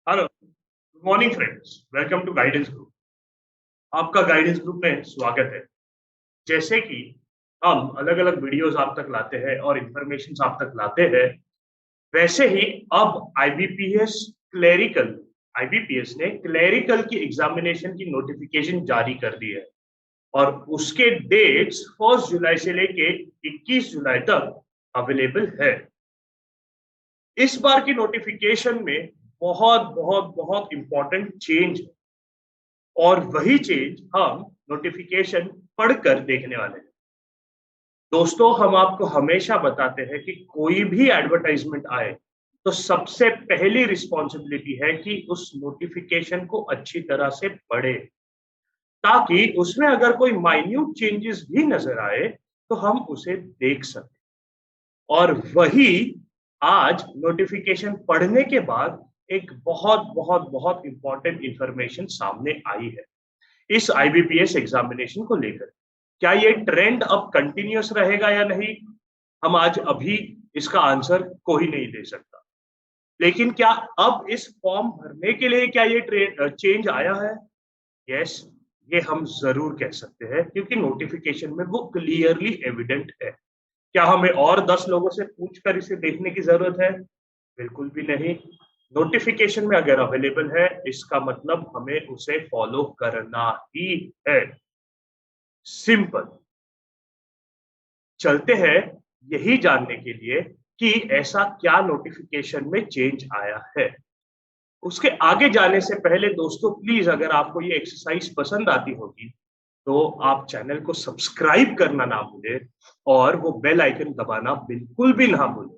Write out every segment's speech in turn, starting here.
Hello, good morning friends. Welcome to guidance group. आपका guidance group में स्वागत है। जैसे कि हम अलग अलग वीडियोस आप तक लाते हैं और इंफॉर्मेशन आप तक लाते हैं, वैसे ही अब आईबीपीएस ने क्लेरिकल की एग्जामिनेशन की नोटिफिकेशन जारी कर दी है और उसके डेट्स 1 जुलाई से लेके 21 जुलाई तक अवेलेबल है। इस बार की नोटिफिकेशन में बहुत बहुत बहुत इंपॉर्टेंट चेंज है और वही चेंज हम नोटिफिकेशन पढ़कर देखने वाले हैं। दोस्तों, हम आपको हमेशा बताते हैं कि कोई भी एडवर्टाइजमेंट आए तो सबसे पहली रिस्पॉन्सिबिलिटी है कि उस नोटिफिकेशन को अच्छी तरह से पढ़े, ताकि उसमें अगर कोई माइन्यूट चेंजेस भी नजर आए तो हम उसे देख सकें। और वही आज नोटिफिकेशन पढ़ने के बाद एक बहुत बहुत बहुत इंपॉर्टेंट इंफॉर्मेशन सामने आई है इस आईबीपीएस एग्जामिनेशन को लेकर। क्या ये ट्रेंड अब कंटिन्यूअस रहेगा या नहीं, हम आज अभी इसका आंसर कोई नहीं दे सकता। लेकिन क्या अब इस फॉर्म भरने के लिए क्या ये चेंज आया है? यस, ये हम जरूर कह सकते हैं क्योंकि नोटिफिकेशन में वो क्लियरली एविडेंट है। क्या हमें और 10 लोगों से पूछकर इसे देखने की जरूरत है? बिल्कुल भी नहीं। नोटिफिकेशन में अगर अवेलेबल है, इसका मतलब हमें उसे फॉलो करना ही है। सिंपल। चलते हैं यही जानने के लिए कि ऐसा क्या नोटिफिकेशन में चेंज आया है। उसके आगे जाने से पहले दोस्तों, प्लीज अगर आपको ये एक्सरसाइज पसंद आती होगी तो आप चैनल को सब्सक्राइब करना ना भूलें और वो बेल आइकन दबाना बिल्कुल भी ना भूलें।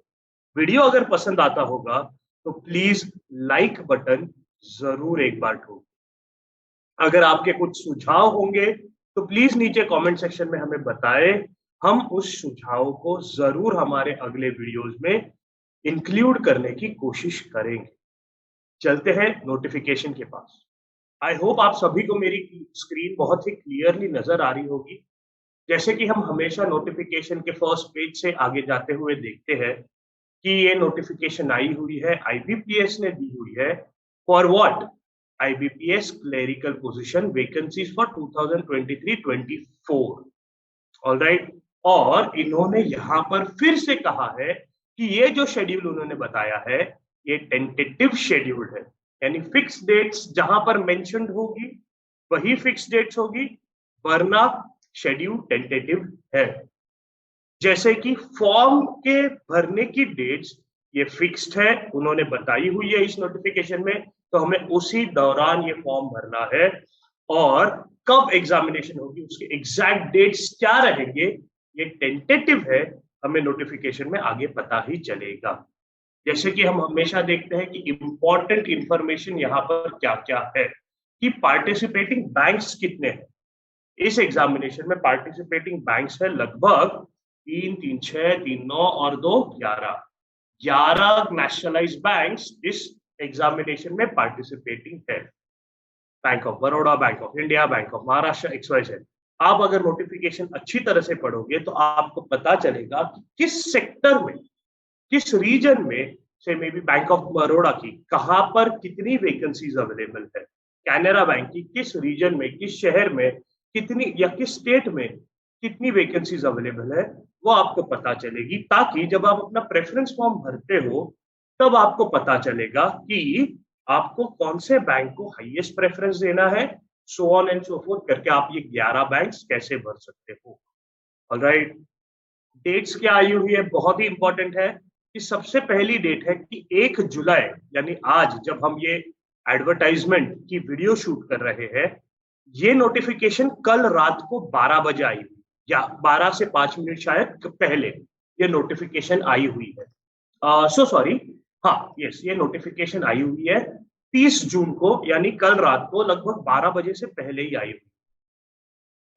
वीडियो अगर पसंद आता होगा तो प्लीज लाइक बटन जरूर एक बार ठोक। अगर आपके कुछ सुझाव होंगे तो प्लीज नीचे कमेंट सेक्शन में हमें बताएं। हम उस सुझाव को जरूर हमारे अगले वीडियोस में इंक्लूड करने की कोशिश करेंगे। चलते हैं नोटिफिकेशन के पास। आई होप आप सभी को मेरी स्क्रीन बहुत ही क्लियरली नजर आ रही होगी। जैसे कि हम हमेशा नोटिफिकेशन के फर्स्ट पेज से आगे जाते हुए देखते हैं कि ये नोटिफिकेशन आई हुई है, आईबीपीएस ने दी हुई है। For what? IBPS clerical position vacancies for 2023-24। Alright. और इन्होंने यहां पर फिर से कहा है कि ये जो शेड्यूल उन्होंने बताया है ये टेंटेटिव शेड्यूल है, यानी फिक्स डेट्स जहां पर मेंशन्ड होगी वही फिक्स डेट्स होगी, वरना शेड्यूल टेंटेटिव है। जैसे कि फॉर्म के भरने की डेट्स ये फिक्स्ड है, उन्होंने बताई हुई है इस नोटिफिकेशन में, तो हमें उसी दौरान ये फॉर्म भरना है। और कब एग्जामिनेशन होगी, उसके एग्जैक्ट डेट्स क्या रहेंगे, ये टेंटेटिव है, हमें नोटिफिकेशन में आगे पता ही चलेगा। जैसे कि हम हमेशा देखते हैं कि इंपॉर्टेंट इंफॉर्मेशन यहाँ पर क्या क्या है कि पार्टिसिपेटिंग बैंक्स कितने हैं। इस एग्जामिनेशन में पार्टिसिपेटिंग बैंक्स है लगभग 3, 3, 6, 3, 9 और 2, 11। 11 नेशनलाइज्ड बैंक्स इस एग्जामिनेशन में पार्टिसिपेटिंग है। Bank of Baroda, bank of India, bank of Maharashtra, XYZ। आप अगर नोटिफिकेशन अच्छी तरह से पढ़ोगे तो आपको पता चलेगा कि किस सेक्टर में, किस रीजन में से may be bank of Baroda की कहां पर कितनी वैकेंसीज अवेलेबल है, कैनरा बैंक की किस रीजन में, किस शहर में कितनी, या किस स्टेट में कितनी वैकेंसीज अवेलेबल है, वो आपको पता चलेगी। ताकि जब आप अपना प्रेफरेंस फॉर्म भरते हो तब आपको पता चलेगा कि आपको कौन से बैंक को हाईएस्ट प्रेफरेंस देना है, so on and so fourth करके आप ये 11 बैंक्स कैसे भर सकते हो। ऑलराइट। डेट्स क्या आई हुई है, बहुत ही इंपॉर्टेंट है कि सबसे पहली डेट है कि 1 जुलाई, यानी आज जब हम ये एडवर्टाइजमेंट की वीडियो शूट कर रहे हैं, ये नोटिफिकेशन कल रात को 12 बजे आई हुई, या 12 से 5 मिनट शायद पहले ये नोटिफिकेशन आई हुई है। सो सॉरी, हाँ यस, ये नोटिफिकेशन आई हुई है 30 जून को, यानी कल रात को लगभग 12 बजे से पहले ही आई हुई।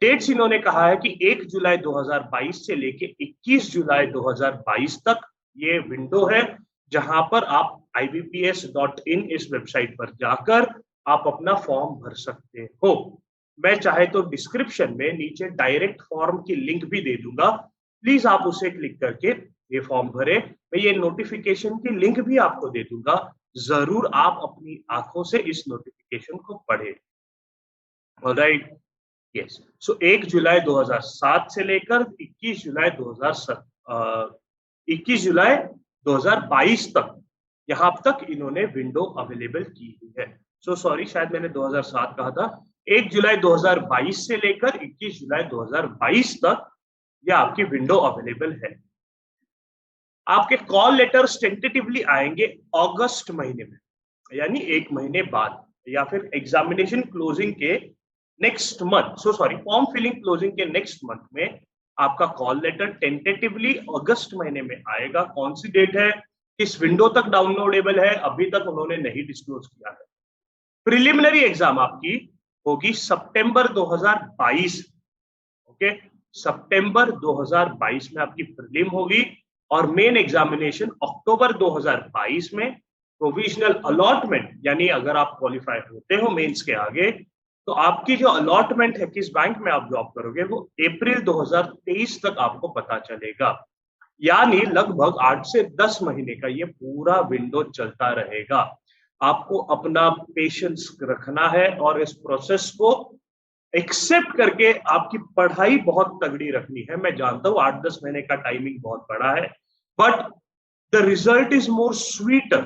डेट्स इन्होंने कहा है कि 1 जुलाई 2022 से लेके 21 जुलाई 2022 तक ये विंडो है, जहां पर आप ibps.in इस वेबसाइट पर जाकर आप अपना फॉर्म भर सकते हो। मैं चाहे तो डिस्क्रिप्शन में नीचे डायरेक्ट फॉर्म की लिंक भी दे दूंगा, प्लीज आप उसे क्लिक करके ये फॉर्म भरे। मैं ये नोटिफिकेशन की लिंक भी आपको दे दूंगा, जरूर आप अपनी आंखों से इस नोटिफिकेशन को पढ़े। Alright, yes. सो 1 जुलाई 2007 से लेकर 21 जुलाई 2022 तक, यहाँ तक इन्होंने विंडो अवेलेबल की हुई है। सो सॉरी, शायद मैंने 2007 कहा था। 1 जुलाई 2022 से लेकर 21 जुलाई 2022 तक यह आपकी विंडो अवेलेबल है। आपके कॉल लेटर्स टेंटेटिवली आएंगे अगस्त महीने में, यानी 1 महीने बाद, या फिर एग्जामिनेशन क्लोजिंग के next month, so sorry, form filling closing के नेक्स्ट मंथ में आपका कॉल लेटर टेंटेटिवली अगस्त महीने में आएगा। कौन सी डेट है, किस विंडो तक डाउनलोडेबल है, अभी तक उन्होंने नहीं डिस्क्लोज किया है। प्रिलिमिनरी एग्जाम आपकी होगी सितंबर 2022, ओके, सितंबर 2022 में आपकी प्रीलिम होगी, और मेन एग्जामिनेशन अक्टूबर 2022 में। प्रोविजनल अलॉटमेंट, यानी अगर आप क्वालिफाई होते हो मेंस के आगे, तो आपकी जो अलॉटमेंट है, किस बैंक में आप जॉब करोगे, वो अप्रैल 2023 तक आपको पता चलेगा। यानी लगभग 8 से 10 महीने का ये पूरा विंडो चलता रहेगा। आपको अपना पेशेंस रखना है और इस प्रोसेस को एक्सेप्ट करके आपकी पढ़ाई बहुत तगड़ी रखनी है। मैं जानता हूँ 8-10 महीने का टाइमिंग बहुत बड़ा है, but the result is more sweeter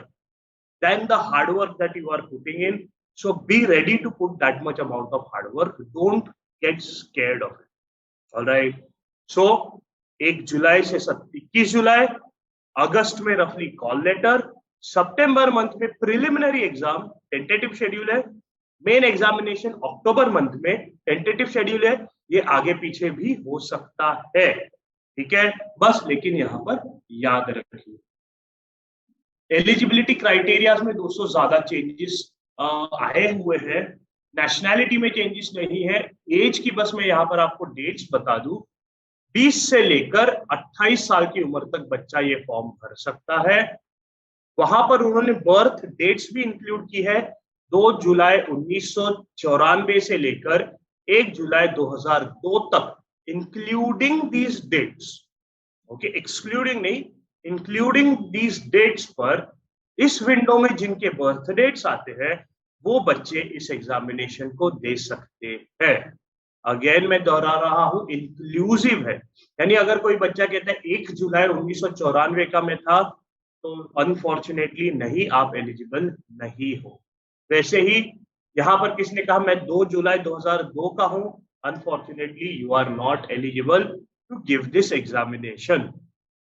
than the hard work that you are putting in. So be ready to put that much amount of hard work, don't get scared of it. Alright, so 1 जुलाई से 21 जुलाई, अगस्त में रफली call letter, सितंबर month में preliminary exam, tentative schedule है। Main examination अक्टूबर मंथ में, टेंटेटिव शेड्यूल है। ये आगे पीछे भी हो सकता है, ठीक है, बस लेकिन यहां पर याद रखिए एलिजिबिलिटी क्राइटेरिया में दोस्तों ज्यादा चेंजेस आए हुए हैं। नेशनैलिटी में चेंजेस नहीं है। एज की बस मैं यहाँ पर आपको डेट्स बता दूं, 20 से लेकर 28 साल की उम्र तक बच्चा ये फॉर्म भर सकता है। वहां पर उन्होंने बर्थ डेट्स भी इंक्लूड की है, 2 जुलाई 1994 से लेकर 1 जुलाई 2002 तक, including these dates, okay, excluding नहीं, इंक्लूडिंग दीज डेट्स पर इस विंडो में जिनके बर्थ डेट्स आते हैं वो बच्चे इस एग्जामिनेशन को दे सकते हैं। अगेन मैं दोहरा रहा हूं, इंक्लूसिव है, यानी अगर कोई बच्चा कहता है 1 जुलाई 1994 का मैं था, तो अनफॉर्चुनेटली नहीं, आप एलिजिबल नहीं हो। वैसे ही यहां पर किसने कहा मैं 2 जुलाई 2002 का हूं, unfortunately you are not eligible to give this examination.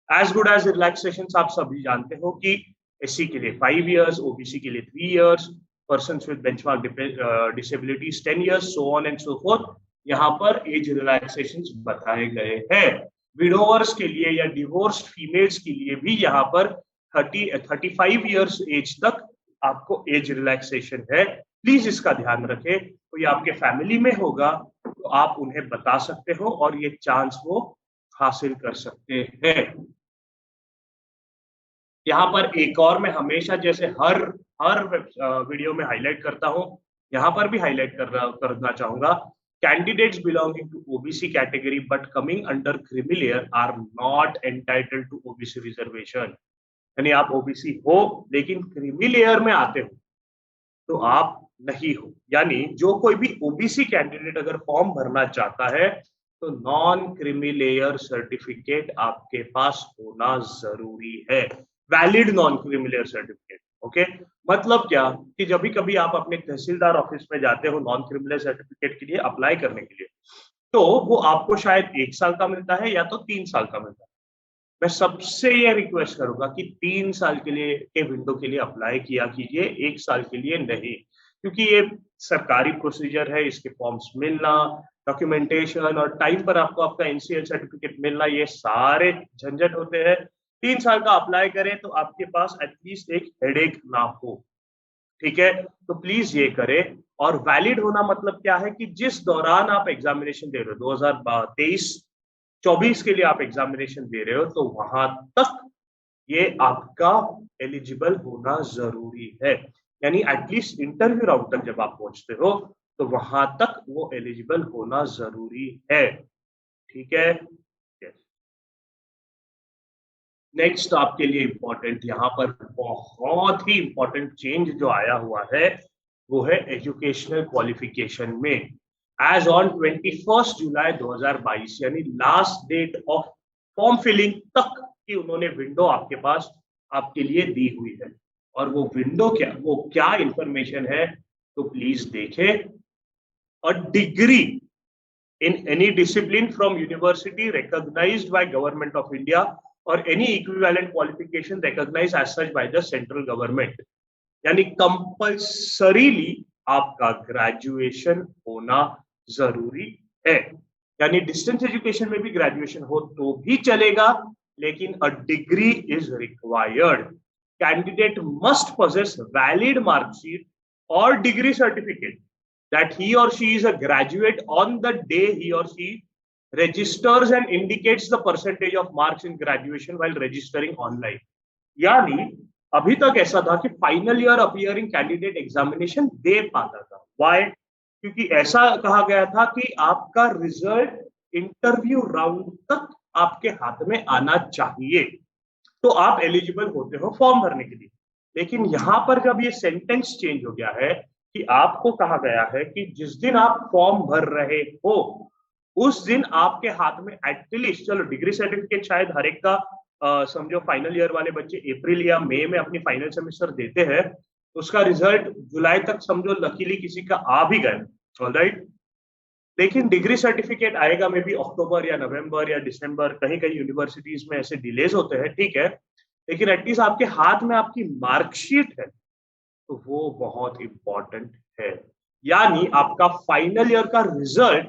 As good as relaxation आप सभी जानते हो कि एससी के लिए 5 इयर्स, ओबीसी के लिए 3 years, persons with benchmark disabilities 10 years, so on and so fourth. यहाँ पर एज रिलैक्सेशन बताए गए हैं। विडोवर्स के लिए या डिवोर्स्ड फीमेल्स के लिए भी यहाँ पर 35 इयर्स एज तक आपको एज रिलैक्सेशन है। प्लीज इसका ध्यान रखें। कोई आपके फैमिली में होगा तो आप उन्हें बता सकते हो और ये चांस वो हासिल कर सकते हैं। यहाँ पर एक और मैं हमेशा जैसे हर वीडियो में हाईलाइट करता हूँ, यहाँ पर भी हाईलाइट करना चाहूंगा, candidates belonging to OBC category but coming under creamy layer are not entitled to OBC reservation. यानी आप ओबीसी हो लेकिन क्रीमी लेयर में आते हो तो आप नहीं हो। यानी जो कोई भी ओबीसी कैंडिडेट अगर फॉर्म भरना चाहता है तो नॉन क्रीमी लेयर सर्टिफिकेट आपके पास होना जरूरी है, valid non creamy layer certificate. Okay, मतलब क्या कि जब भी कभी आप अपने तहसीलदार ऑफिस में जाते हो नॉन क्रीमी लेयर सर्टिफिकेट के लिए अप्लाई करने के लिए, तो वो आपको शायद 1 साल का मिलता है या तो 3 साल का मिलता है। मैं सबसे ये रिक्वेस्ट करूंगा कि 3 साल के लिए के विंडो के लिए अप्लाई किया कीजिए, 1 साल के लिए नहीं, क्योंकि ये सरकारी प्रोसीजर है, इसके फॉर्म्स मिलना, डॉक्यूमेंटेशन और टाइम पर आपको आपका एनसीएल सर्टिफिकेट मिलना, ये सारे झंझट होते हैं। 3 साल का अप्लाई करें तो आपके पास एटलीस्ट एक हेडेक ना हो, ठीक है, तो प्लीज ये करें। और वैलिड होना मतलब क्या है कि जिस दौरान आप एग्जामिनेशन दे रहे हो, 2023-24 के लिए आप एग्जामिनेशन दे रहे हो, तो वहां तक ये आपका एलिजिबल होना जरूरी है। यानी एटलीस्ट इंटरव्यू राउंड तक जब आप पहुंचते हो तो वहां तक वो एलिजिबल होना जरूरी है, ठीक है। नेक्स्ट आपके लिए इंपॉर्टेंट, यहाँ पर बहुत ही इंपॉर्टेंट चेंज जो आया हुआ है वो है एजुकेशनल क्वालिफिकेशन में। एज ऑन 21 जुलाई 2022 यानी last date of form filling तक की उन्होंने विंडो आपके पास आपके लिए दी हुई है। और वो विंडो क्या, वो क्या इंफॉर्मेशन है, तो प्लीज देखें। A degree in any discipline from university recognized by government of India or any equivalent qualification recognized as such by the central government, यानी कंपल्सरीली आपका ग्रेजुएशन होना जरूरी है। यानी डिस्टेंस एजुकेशन में भी ग्रेजुएशन हो तो भी चलेगा, लेकिन a degree is required. Candidate must possess valid marksheet or degree certificate that he or she is a graduate on the day he or she registers and indicates the percentage of marks in graduation while registering online। यानी अभी तक ऐसा था कि final year appearing candidate examination दे पाता था। Why? क्योंकि ऐसा कहा गया था कि आपका रिजल्ट इंटरव्यू राउंड तक आपके हाथ में आना चाहिए तो आप एलिजिबल होते हो फॉर्म भरने के लिए। लेकिन यहां पर जब ये सेंटेंस चेंज हो गया है कि आपको कहा गया है कि जिस दिन आप फॉर्म भर रहे हो उस दिन आपके हाथ में एटलीस्ट, चलो डिग्री सर्टिफिकेट शायद हर एक का समझो फाइनल ईयर वाले बच्चे अप्रैल या मई में अपनी फाइनल सेमेस्टर देते हैं, उसका रिजल्ट जुलाई तक समझो लकीली किसी का आ भी गए, ऑलराइट। लेकिन डिग्री सर्टिफिकेट आएगा मे बी अक्टूबर या नवंबर या दिसंबर, कहीं कहीं यूनिवर्सिटीज में ऐसे डिलेज होते हैं, ठीक है। लेकिन एटलीस्ट आपके हाथ में आपकी मार्कशीट है तो वो बहुत इंपॉर्टेंट है। यानी आपका फाइनल ईयर का रिजल्ट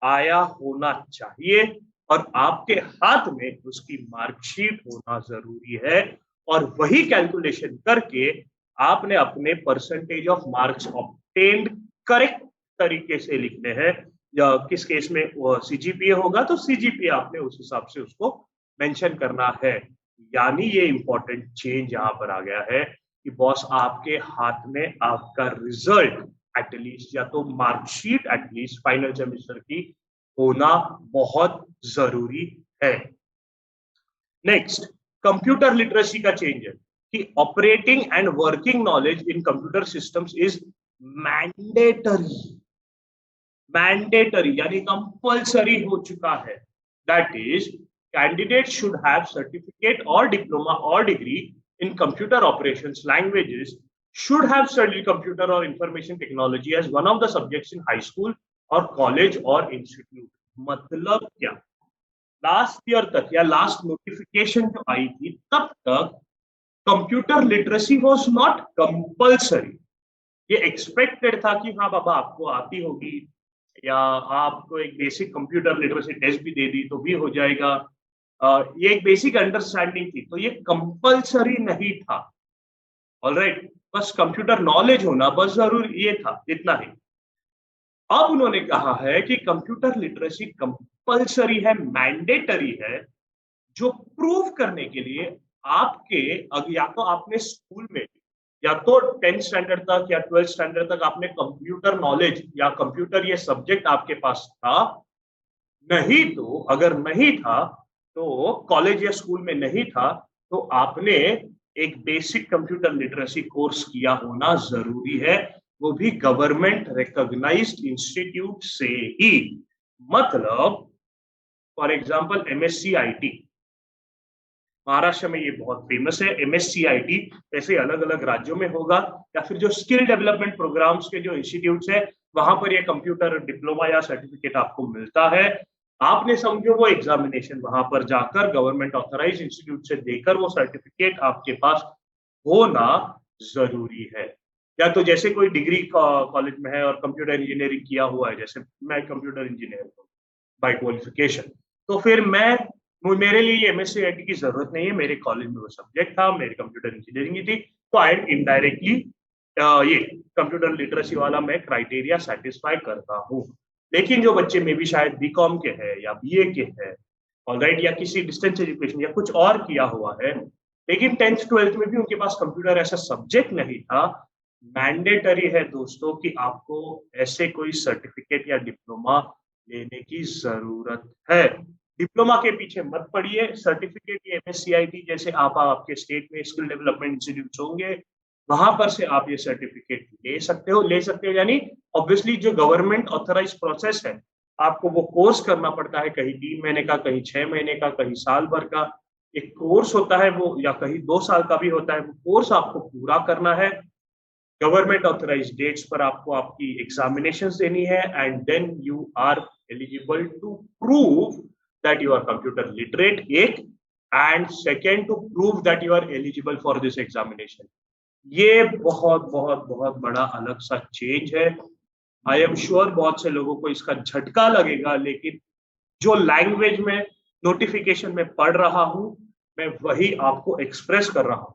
आया होना चाहिए और आपके हाथ में उसकी मार्कशीट होना जरूरी है। और वही कैलकुलेशन करके आपने अपने percentage of marks obtained correct तरीके से लिखने हैं। या किस केस में सीजीपीए होगा तो सीजीपीए आपने उस हिसाब से उसको मेंशन करना है। यानी ये इंपॉर्टेंट चेंज यहाँ पर आ गया है कि बॉस आपके हाथ में आपका रिजल्ट एटलीस्ट या तो मार्कशीट एटलीस्ट फाइनल सेमेस्टर की होना बहुत जरूरी है। नेक्स्ट, कंप्यूटर लिटरेसी का चेंज है कि operating and working knowledge in computer systems is mandatory. Mandatory यानी कंपल्सरी हो चुका है। That is candidate should have certificate और डिप्लोमा और degree in computer operations languages, should have studied computer or information technology as one of the subjects in high school or college or institute। मतलब क्या, last year तक या last notification जो आई थी तब तक computer literacy was not compulsory. ये expected था कि हाँ बाबा आपको आती होगी या आपको एक बेसिक कंप्यूटर लिटरेसी टेस्ट भी दे दी तो भी हो जाएगा। ये एक बेसिक अंडरस्टैंडिंग थी, तो ये कंपल्सरी नहीं था। ऑलराइट, बस कंप्यूटर नॉलेज होना बस जरूरी, ये था, इतना ही। अब उन्होंने कहा है कि कंप्यूटर लिटरेसी कंपल्सरी है, मैंडेटरी है, जो प्रूव करने के लिए आपके या तो आपने स्कूल में या तो 10th स्टैंडर्ड तक या 12th स्टैंडर्ड तक आपने कंप्यूटर नॉलेज या कंप्यूटर ये सब्जेक्ट आपके पास था। नहीं तो अगर नहीं था तो कॉलेज या स्कूल में नहीं था तो आपने एक बेसिक कंप्यूटर लिटरेसी कोर्स किया होना जरूरी है, वो भी गवर्नमेंट रिकॉग्नाइज्ड इंस्टीट्यूट से ही। मतलब for example MSc IT, Maharashtra में ये बहुत फेमस है। एमएससी आईटी ऐसे अलग अलग राज्यों में होगा, या फिर जो स्किल डेवलपमेंट प्रोग्राम्स के जो इंस्टीट्यूट्स है वहां पर ये कंप्यूटर डिप्लोमा या सर्टिफिकेट आपको मिलता है। आपने समझो वो एग्जामिनेशन वहां पर जाकर गवर्नमेंट ऑथराइज इंस्टीट्यूट से देकर वो सर्टिफिकेट आपके पास होना जरूरी है। या तो जैसे कोई डिग्री कॉलेज में है और कंप्यूटर इंजीनियरिंग किया हुआ है, जैसे मैं कंप्यूटर इंजीनियर हूँ बाय क्वालिफिकेशन, तो फिर मेरे लिए ये एमएससी आईटी की जरूरत नहीं है, मेरे कॉलेज में वो सब्जेक्ट था, मेरी कंप्यूटर इंजीनियरिंग ही थी, तो आई एम इनडायरेक्टली ये कंप्यूटर लिटरेसी वाला मैं क्राइटेरिया सेटिस्फाई करता हूँ। लेकिन जो बच्चे में भी शायद बीकॉम के हैं या बीए के हैं, ऑलराइट, या किसी डिस्टेंस एजुकेशन या कुछ और किया हुआ है, लेकिन 10th 12th में भी उनके पास कंप्यूटर ऐसा सब्जेक्ट नहीं था, मैंडेटरी है दोस्तों कि आपको ऐसे कोई सर्टिफिकेट या डिप्लोमा लेने की जरूरत है। डिप्लोमा के पीछे मत पड़िए, सर्टिफिकेट या MSCIT जैसे आप आपके स्टेट में स्किल डेवलपमेंट इंस्टीट्यूट होंगे, वहां पर से आप ये सर्टिफिकेट ले सकते हो यानी ऑब्वियसली जो गवर्नमेंट ऑथराइज प्रोसेस है, आपको वो कोर्स करना पड़ता है, कहीं 3 महीने का, कहीं 6 महीने का, कहीं साल भर का एक कोर्स होता है वो, या कहीं 2 साल का भी होता है, वो कोर्स आपको पूरा करना है। गवर्नमेंट ऑथराइज डेट्स पर आपको आपकी एग्जामिनेशंस देनी है, and then you are eligible to prove that you are computer literate, एक, and second to prove that you are eligible for this examination. ये बहुत बहुत बहुत बड़ा अलग सा चेंज है। आई एम श्योर बहुत से लोगों को इसका झटका लगेगा, लेकिन जो लैंग्वेज में नोटिफिकेशन में पढ़ रहा हूं, मैं वही आपको एक्सप्रेस कर रहा हूं।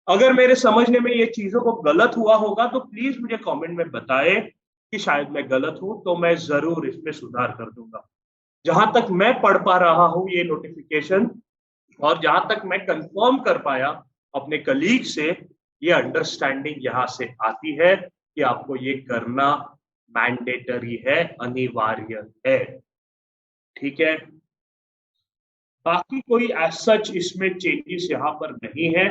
अगर मेरे समझने में ये चीजों को गलत हुआ होगा तो प्लीज मुझे कमेंट में बताएं कि शायद मैं गलत हूं, तो मैं जरूर इसमें सुधार कर दूंगा। जहां तक मैं पढ़ पा रहा हूं ये नोटिफिकेशन, और जहां तक मैं कंफर्म कर पाया अपने कलीग से, ये अंडरस्टैंडिंग यहां से आती है कि आपको ये करना मैंडेटरी है, अनिवार्य है। ठीक है, बाकी कोई एज सच इसमें चेंजेस यहाँ पर नहीं है।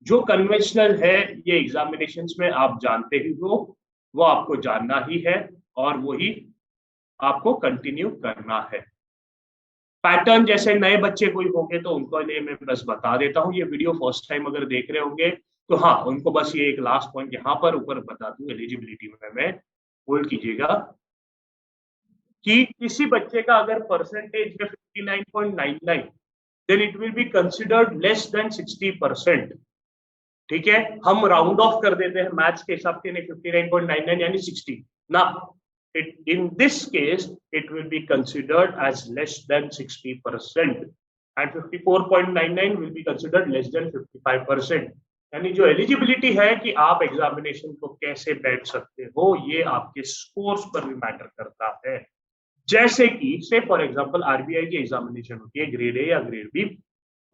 जो कन्वेंशनल है ये एग्जामिनेशंस में आप जानते ही हो, वो आपको जानना ही है और वही आपको कंटिन्यू करना है। पैटर्न जैसे नए बच्चे कोई होंगे तो उनको लिए मैं बस बता देता हूँ, ये वीडियो फर्स्ट टाइम अगर देख रहे होंगे तो हाँ, उनको बस ये एक लास्ट पॉइंट यहाँ पर ऊपर बता दूं, एलिजिबिलिटी में मैं होल्ड कीजिएगा कि किसी बच्चे का अगर परसेंटेज है 59.99, then it will be considered less than 60%। ठीक है, हम राउंड ऑफ कर देते हैं मैथ्स के हिसाब से, 59.99 यानी 60 ना, in this case it will be considered as less than 60% and 54.99 will be considered less than 55%। यानी जो एलिजिबिलिटी है कि आप एग्जामिनेशन को कैसे बैठ सकते हो, ये आपके स्कोर्स पर भी मैटर करता है। जैसे कि से फॉर एग्जांपल आरबीआई की एग्जामिनेशन होती है ग्रेड ए या ग्रेड बी,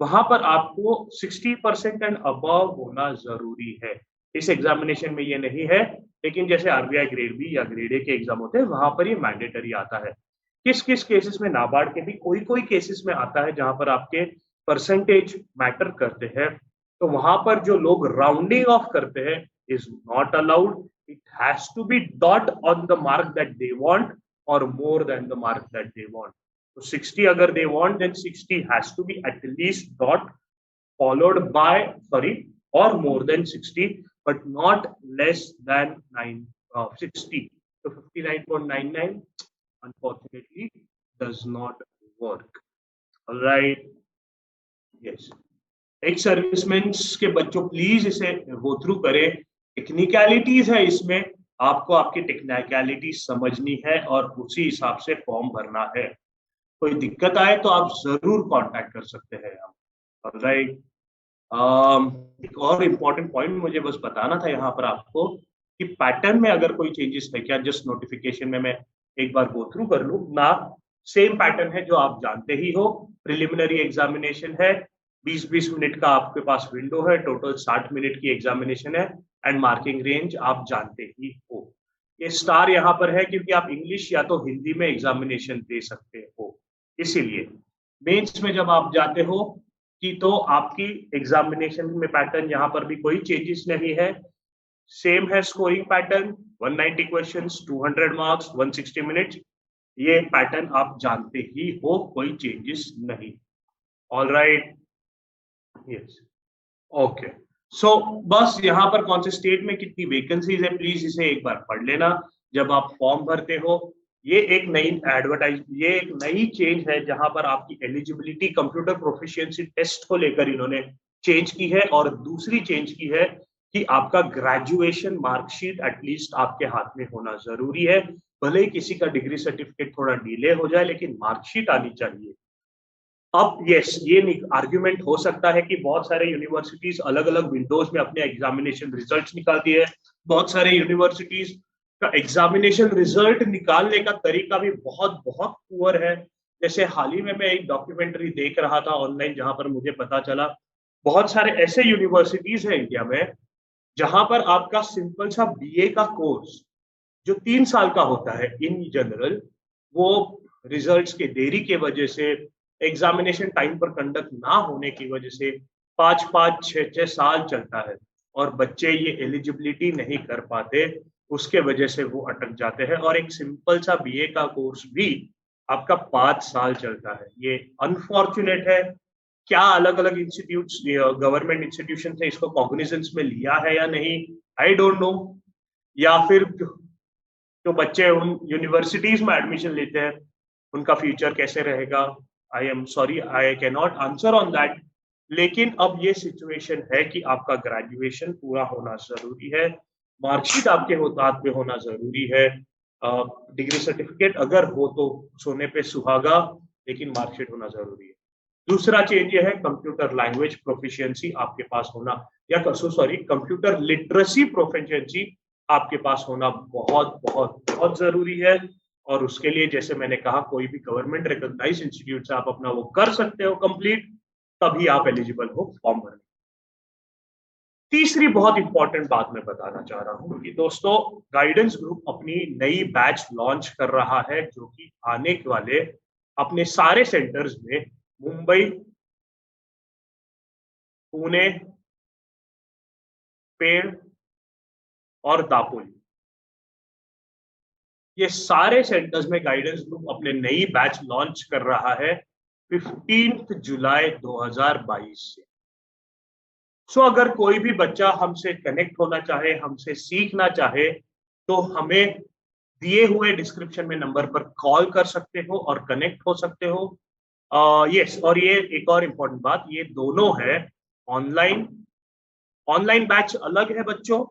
वहां पर आपको 60% एंड अबव होना जरूरी है। इस एग्जामिनेशन में ये नहीं है, लेकिन जैसे आरबीआई ग्रेड बी या ग्रेड ए के एग्जाम होते हैं वहां पर ये मैंडेटरी आता है। किस किस केसेस में, नाबार्ड के भी कोई कोई केसेस में आता है जहां पर आपके परसेंटेज मैटर करते हैं, तो वहां पर जो लोग राउंडिंग ऑफ करते हैं is not allowed. It has to be dot on the mark that they want or more than the mark that they want. So 60 agar they want, then 60 has to be at least dot followed by, sorry, or more than 60, but not less than 60. So 59.99 unfortunately does not work. All right, yes. Ex serviceman के बच्चों please इसे go through करें, technicalities है इसमें, आपको आपकी technicality समझनी है और उसी हिसाब से फॉर्म भरना है। कोई दिक्कत आए तो आप जरूर कांटेक्ट कर सकते हैं। ऑलराइट, एक और इम्पोर्टेंट पॉइंट मुझे बस बताना था यहाँ पर आपको कि पैटर्न में अगर कोई चेंजेस है क्या, जस्ट नोटिफिकेशन में मैं एक बार गो थ्रू कर लूं ना। सेम पैटर्न है जो आप जानते ही हो, प्रिलिमिनरी एग्जामिनेशन है, 20-20 मिनट का आपके पास विंडो है, टोटल 60 मिनट की एग्जामिनेशन है, एंड मार्किंग रेंज आप जानते ही हो। ये स्टार यहाँ पर है क्योंकि आप इंग्लिश या तो हिंदी में एग्जामिनेशन दे सकते हो, इसीलिए मेंस में जब आप जाते हो कि तो आपकी एग्जामिनेशन में पैटर्न यहाँ पर भी कोई चेंजेस नहीं है, सेम है scoring pattern, 190 questions, 200 marks, 160 minutes, ये पैटर्न आप जानते ही हो, कोई चेंजेस नहीं। Alright, yes, okay. सो बस यहाँ पर कौन से स्टेट में कितनी वैकेंसीज है प्लीज इसे एक बार पढ़ लेना जब आप फॉर्म भरते हो। ये एक नई चेंज है जहां पर आपकी एलिजिबिलिटी कंप्यूटर प्रोफिशिएंसी टेस्ट को लेकर इन्होंने चेंज की है, और दूसरी चेंज की है कि आपका ग्रेजुएशन मार्कशीट एटलीस्ट आपके हाथ में होना जरूरी है। भले ही किसी का डिग्री सर्टिफिकेट थोड़ा डिले हो जाए, लेकिन मार्कशीट आनी चाहिए। अब यस, ये आर्ग्यूमेंट हो सकता है कि बहुत सारे यूनिवर्सिटीज अलग अलग विंडोज में अपने एग्जामिनेशन रिजल्ट्स निकालती है, बहुत सारे यूनिवर्सिटीज का एग्जामिनेशन रिजल्ट निकालने का तरीका भी बहुत बहुत पुअर है। जैसे हाल ही में मैं एक डॉक्यूमेंट्री देख रहा था ऑनलाइन, जहां पर मुझे पता चला बहुत सारे ऐसे यूनिवर्सिटीज हैं इंडिया में जहां पर आपका सिंपल सा बीए का कोर्स जो 3 साल का होता है इन जनरल, वो रिजल्ट्स के देरी के वजह से एग्जामिनेशन टाइम पर कंडक्ट ना होने की वजह से 5-5, 6-6 साल चलता है और बच्चे ये एलिजिबिलिटी नहीं कर पाते, उसके वजह से वो अटक जाते हैं। और एक सिंपल सा बीए का कोर्स भी आपका 5 साल चलता है। ये अनफॉर्चुनेट है। क्या अलग अलग इंस्टीट्यूट्स, गवर्नमेंट इंस्टीट्यूशन ने इसको कॉग्निजेंस में लिया है या नहीं, आई डोंट नो। या फिर जो बच्चे उन यूनिवर्सिटीज में एडमिशन लेते हैं उनका फ्यूचर कैसे रहेगा, I am sorry, I can not answer on that. लेकिन अब ये सिचुएशन है कि आपका ग्रेजुएशन पूरा होना जरूरी है, मार्कशीट आपके हाथ में होना जरूरी है। डिग्री सर्टिफिकेट अगर हो तो सोने पे सुहागा, लेकिन मार्कशीट होना जरूरी है। दूसरा चेंज ये है, कंप्यूटर लैंग्वेज प्रोफिशिएंसी आपके पास होना, या सॉरी कंप्यूटर लिटरेसी प्रोफिशिएंसी आपके पास होना बहुत बहुत बहुत जरूरी है। और उसके लिए जैसे मैंने कहा, कोई भी गवर्नमेंट रिकॉग्नाइज्ड इंस्टीट्यूट से आप अपना वो कर सकते हो कंप्लीट, तभी आप एलिजिबल हो फॉर्म भरने। तीसरी बहुत इंपॉर्टेंट बात मैं बताना चाह रहा हूं कि दोस्तों, गाइडेंस ग्रुप अपनी नई बैच लॉन्च कर रहा है, जो कि आने वाले अपने सारे सेंटर्स में मुंबई, पुणे, पेड़ और दापोली, ये सारे सेंटर्स में गाइडेंस ग्रुप अपने नई बैच लॉन्च कर रहा है 15 जुलाई 2022 से। सो अगर कोई भी बच्चा हमसे कनेक्ट होना चाहे, हमसे सीखना चाहे, तो हमें दिए हुए डिस्क्रिप्शन में नंबर पर कॉल कर सकते हो और कनेक्ट हो सकते हो। यस, और ये एक और इम्पोर्टेंट बात, ये दोनों है ऑनलाइन। ऑनलाइन बैच अलग है बच्चों,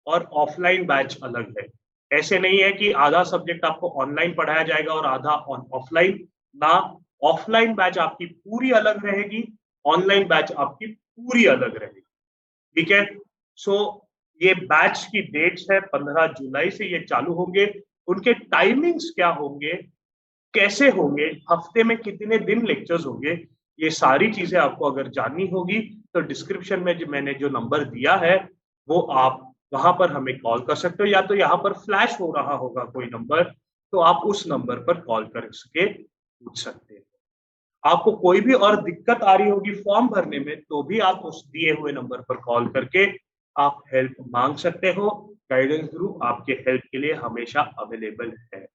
और ऑफलाइन बैच अलग है। ऐसे नहीं है कि आधा सब्जेक्ट आपको ऑनलाइन पढ़ाया जाएगा और आधा ऑफलाइन ना। ऑफलाइन बैच आपकी पूरी अलग रहेगी, ऑनलाइन बैच आपकी पूरी अलग रहेगी, ठीक है। सो ये बैच की डेट्स है, 15 जुलाई से ये चालू होंगे। उनके टाइमिंग्स क्या होंगे, कैसे होंगे, हफ्ते में कितने दिन लेक्चर्स होंगे, ये सारी चीजें आपको अगर जाननी होगी तो डिस्क्रिप्शन में जो मैंने जो नंबर दिया है वो आप वहां पर हमें कॉल कर सकते हो, या तो यहाँ पर फ्लैश हो रहा होगा कोई नंबर, तो आप उस नंबर पर कॉल करके पूछ सकते हैं। आपको कोई भी और दिक्कत आ रही होगी फॉर्म भरने में, तो भी आप उस दिए हुए नंबर पर कॉल करके आप हेल्प मांग सकते हो। गाइडेंस ग्रुप आपके हेल्प के लिए हमेशा अवेलेबल है।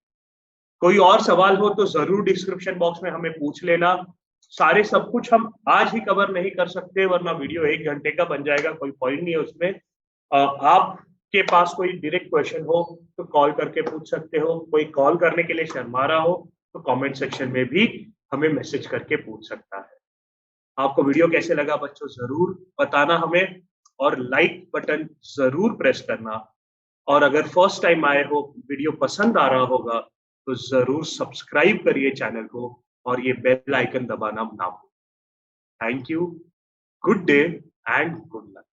कोई और सवाल हो तो जरूर डिस्क्रिप्शन बॉक्स में हमें पूछ लेना। सारे सब कुछ हम आज ही कवर नहीं कर सकते, वरना वीडियो 1 घंटे का बन जाएगा, कोई पॉइंट नहीं है उसमें। आपके पास कोई डायरेक्ट क्वेश्चन हो तो कॉल करके पूछ सकते हो, कोई कॉल करने के लिए शर्मा रहा हो तो कमेंट सेक्शन में भी हमें मैसेज करके पूछ सकता है। आपको वीडियो कैसे लगा बच्चों, जरूर बताना हमें, और लाइक बटन जरूर प्रेस करना। और अगर फर्स्ट टाइम आए हो, वीडियो पसंद आ रहा होगा, तो जरूर सब्सक्राइब करिए चैनल को और ये बेल आइकन दबाना ना भूलें। Thank you, good day and good luck.